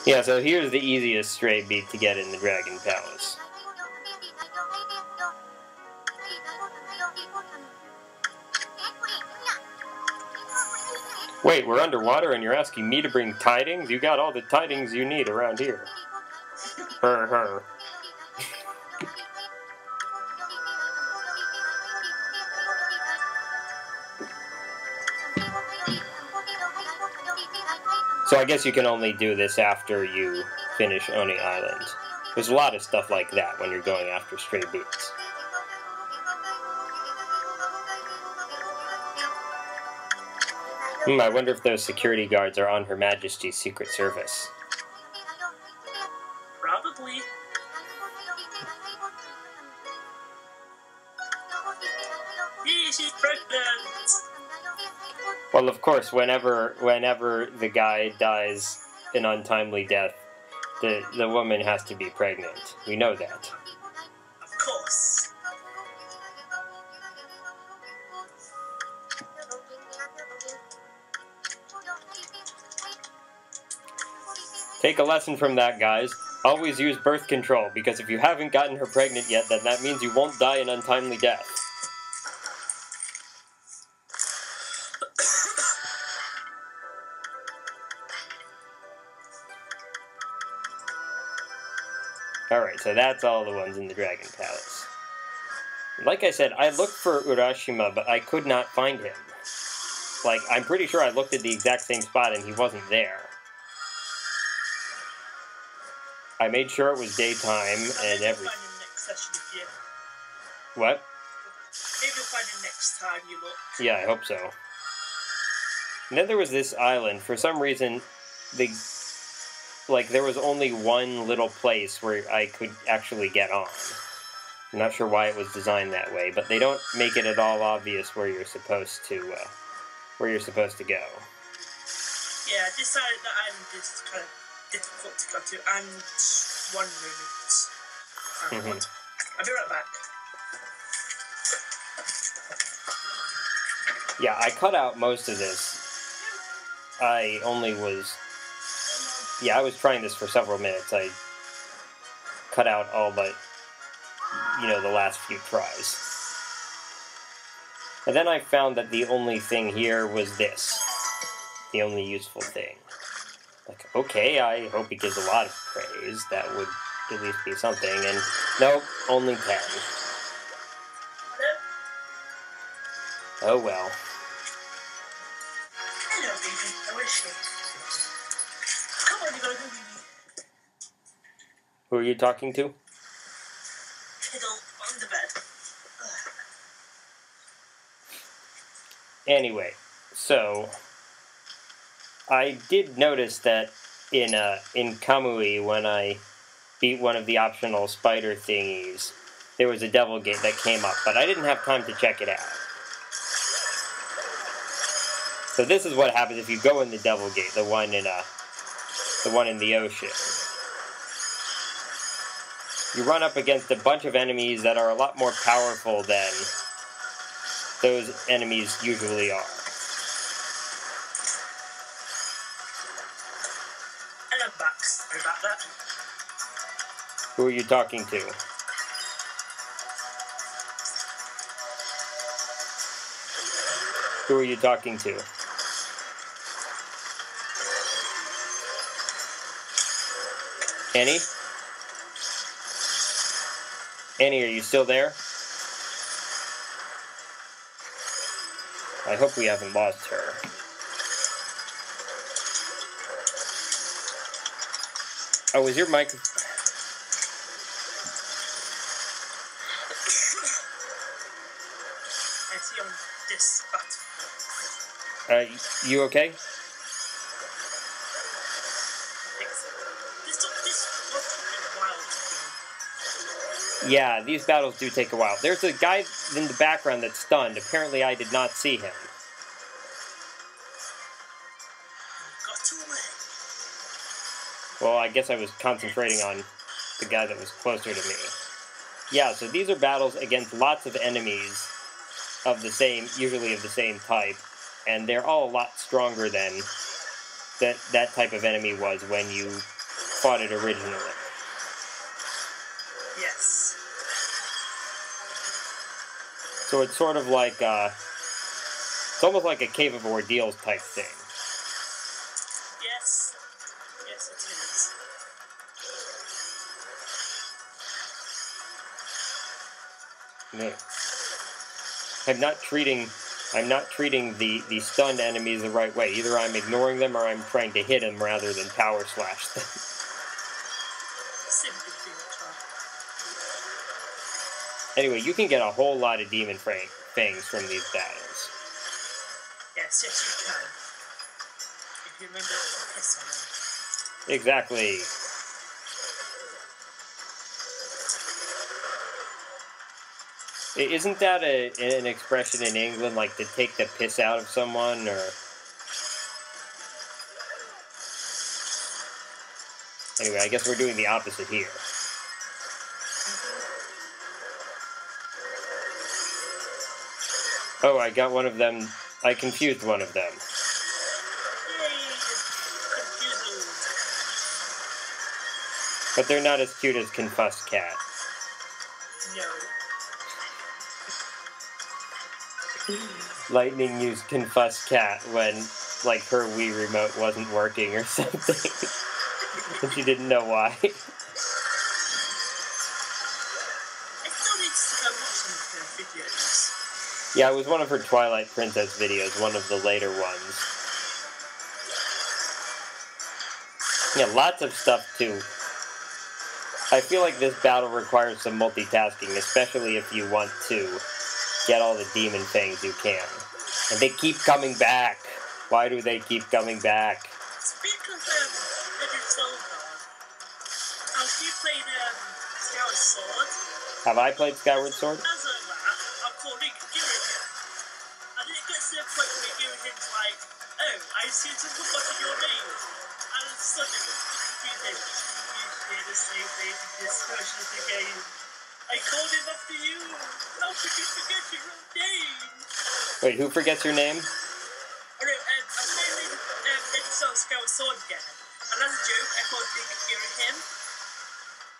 Yeah, so here's the easiest stray beat to get in the Dragon Palace. Wait, we're underwater and you're asking me to bring tidings? You got all the tidings you need around here. Her. So I guess you can only do this after you finish Oni Island. There's a lot of stuff like that when you're going after stray beats. I wonder if those security guards are on Her Majesty's Secret Service. Probably. Yeah, she's pregnant! Well, of course, whenever the guy dies an untimely death, the woman has to be pregnant. We know that. Of course. Take a lesson from that, guys. Always use birth control, because if you haven't gotten her pregnant yet, then that means you won't die an untimely death. Alright, so that's all the ones in the Dragon Palace. Like I said, I looked for Urashima, but I could not find him. Like, I'm pretty sure I looked at the exact same spot and he wasn't there. I made sure it was daytime and everything. Find him next session if you... What? Maybe you'll find him next time you look. Yeah, I hope so. And then there was this island. For some reason, there was only one little place where I could actually get on. I'm not sure why it was designed that way, but they don't make it at all obvious where you're supposed to go. Yeah, this side of the island is kind of difficult to go to, and one moment. I'll be right back. Yeah, I cut out most of this. I was trying this for several minutes. I cut out all but, the last few tries. And then I found that the only thing here was this. The only useful thing. Like, okay, I hope he gives a lot of praise. That would at least be something. And nope, only 10. Oh well. Hello, baby. I wish you. Come on, you gotta go, baby. Who are you talking to? Fiddle on the bed. Anyway, so I did notice that in Kamui, when I beat one of the optional spider thingies, there was a devil gate that came up, but I didn't have time to check it out. So this is what happens if you go in the devil gate, the one in the ocean. You run up against a bunch of enemies that are a lot more powerful than those enemies usually are. And I'm back. Sorry about that. Who are you talking to? Who are you talking to? Annie? Annie, are you still there? I hope we haven't lost her. Oh, is your mic... I see on this button. You okay? Yeah, these battles do take a while. There's a guy in the background that's stunned. Apparently I did not see him. Well, I guess I was concentrating on the guy that was closer to me. Yeah, so these are battles against lots of enemies of the same, usually of the same type, and they're all a lot stronger than that type of enemy was when you fought it originally. Yes. So it's sort of like, it's almost like a Cave of Ordeals type thing. Yes. Yes, it is. No. I'm not treating the stunned enemies the right way. Either I'm ignoring them or I'm trying to hit them rather than power slash them. Simply thinker. Anyway, you can get a whole lot of demon fangs from these battles. Yes, yes you can. If you remember to piss on them. Exactly. Isn't that an expression in England, like to take the piss out of someone, or... Anyway, I guess we're doing the opposite here. Oh, I got one of them. I confused one of them. But they're not as cute as Confessed Cat. No. Lightning used Confessed Cat when, like, her Wii remote wasn't working or something. And she didn't know why. I still need to go watch some of her videos. Yeah, it was one of her Twilight Princess videos, one of the later ones. Yeah, lots of stuff, too. I feel like this battle requires some multitasking, especially if you want to get all the demon fangs you can. And they keep coming back. Why do they keep coming back? Speak of Legend Zelda, have you played Skyward Sword? Have I played Skyward Sword? As a lad, I'm called Nick Gilligan. And it gets to the point where Gilligan's like, oh, I seem to have forgotten your name. And suddenly, you hear the same name in this version of the game. I called him after you. How could you forget your own name? Wait, who forgets your name? Oh no, I'm playing Legend Zelda Skyward Sword again. And as a joke, I called Nick Gilligan.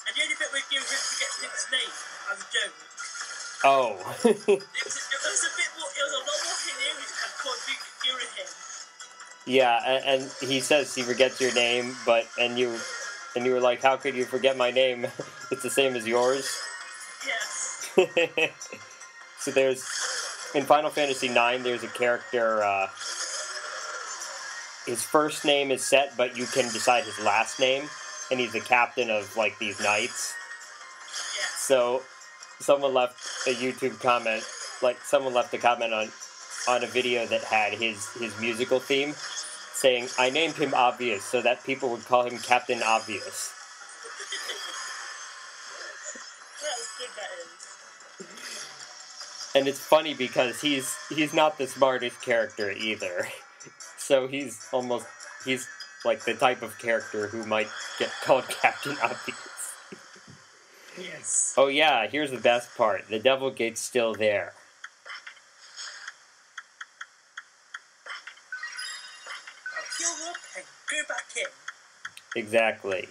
And the only bit where Gilligan forgets his name as a joke. Oh. It was a bit more, it was a lot more hilarious than called Nick Gilligan. Yeah, and he says he forgets your name, and you were like, how could you forget my name? It's the same as yours. Yes. So there's, in Final Fantasy IX, there's a character, his first name is set, but you can decide his last name, and he's the captain of, like, these knights. Yeah. So, someone left a YouTube comment, someone left a comment on a video that had his musical theme, saying, I named him Obvious so that people would call him Captain Obvious. That's good, that is. And it's funny because he's not the smartest character either. So he's like the type of character who might get called Captain Obvious. Yes. Oh yeah, here's the best part. The Devil Gate's still there. Heal up and go back in. Exactly.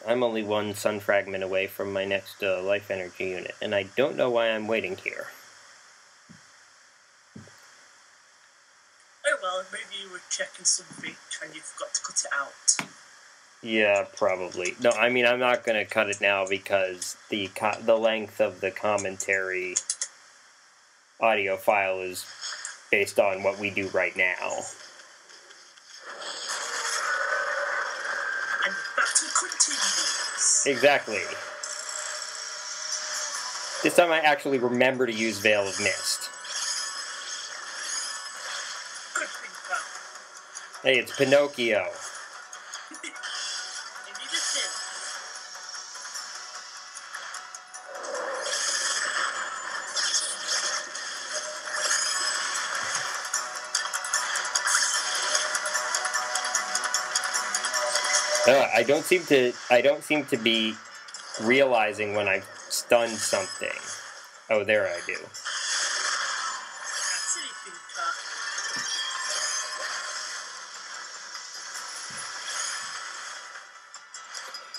I'm only one Sun Fragment away from my next Life Energy unit, and I don't know why I'm waiting here. Oh well, maybe you were checking something and you forgot to cut it out. Yeah, probably. No, I mean, I'm not going to cut it now because the length of the commentary audio file is based on what we do right now. And the battle continues. Exactly. This time I actually remember to use Veil of Mist. Good thinker. Hey, it's Pinocchio. You need a tip. I don't seem to be realizing when I've stunned something. Oh, there I do. Silly thinker.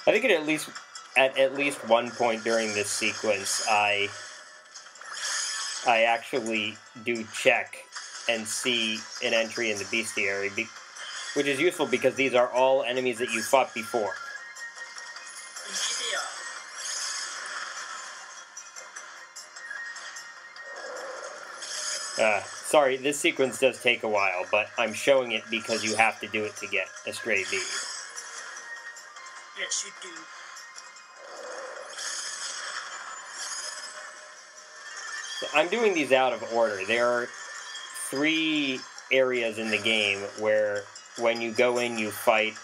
I think at least one point during this sequence, I actually do check and see an entry in the bestiary, which is useful because these are all enemies that you fought before. Sorry, this sequence does take a while, but I'm showing it because you have to do it to get a stray bead. Yes, you do. So I'm doing these out of order. There are 3 areas in the game where when you go in, you fight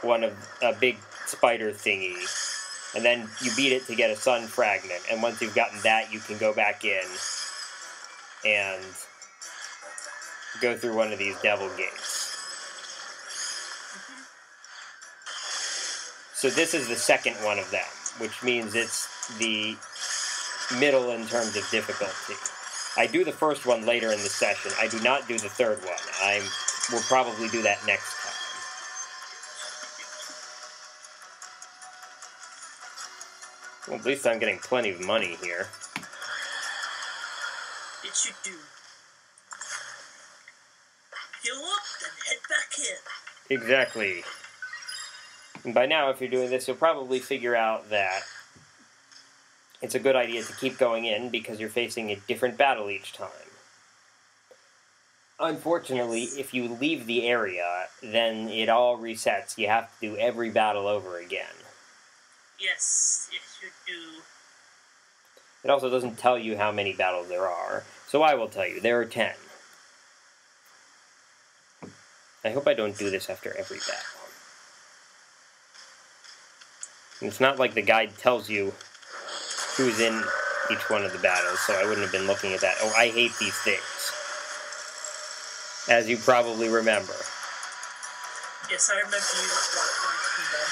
a big spider thingy, and then you beat it to get a Sun Fragment, and once you've gotten that, you can go back in and go through one of these devil gates. So this is the second one of them, which means it's the middle in terms of difficulty. I do the first one later in the session. I do not do the third one. We'll probably do that next time. Well, at least I'm getting plenty of money here. It should do. Heal up and head back in. Exactly. And by now, if you're doing this, you'll probably figure out that it's a good idea to keep going in because you're facing a different battle each time. Unfortunately, if you leave the area, then it all resets. You have to do every battle over again. Yes, you do. It also doesn't tell you how many battles there are, so I will tell you, there are 10. I hope I don't do this after every battle. And it's not like the guide tells you who's in each one of the battles, so I wouldn't have been looking at that. Oh, I hate these things. As you probably remember. Yes, I remember you watching them.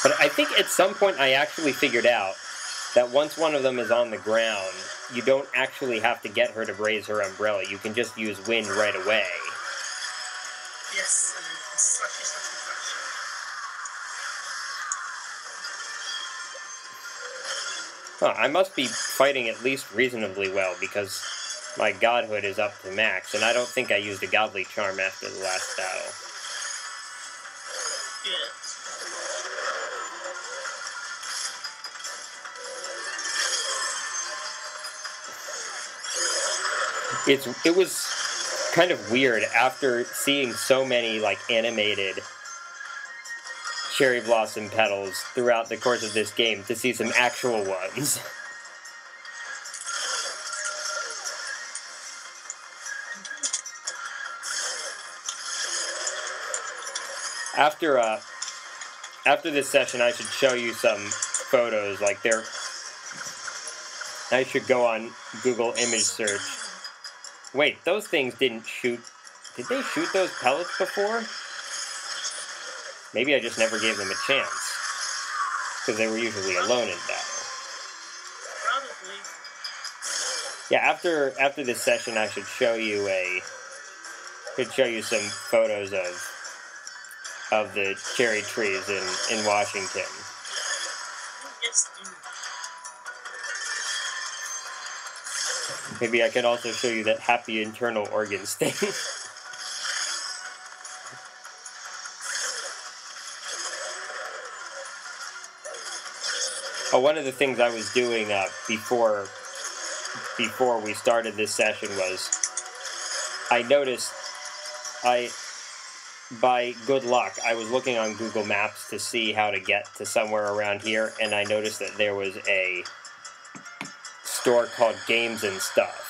But I think at some point I actually figured out that once one of them is on the ground, you don't actually have to get her to raise her umbrella. You can just use wind right away. Yes, and slushy. Huh, I must be fighting at least reasonably well because my godhood is up to max, and I don't think I used a godly charm after the last battle. Good. It was kind of weird after seeing so many like animated cherry blossom petals throughout the course of this game to see some actual ones. After this session, I should show you some photos. Like I should go on Google image search. Wait, those things didn't shoot. Did they shoot those pellets before? Maybe I just never gave them a chance. Because they were usually alone in battle. Probably. Yeah, after this session, I should show you some photos of the cherry trees in Washington. Yes, dude. Maybe I could also show you that happy internal organs thing. Oh, one of the things I was doing before we started this session was I noticed by good luck, I was looking on Google Maps to see how to get to somewhere around here, and I noticed that there was a store called Games and Stuff.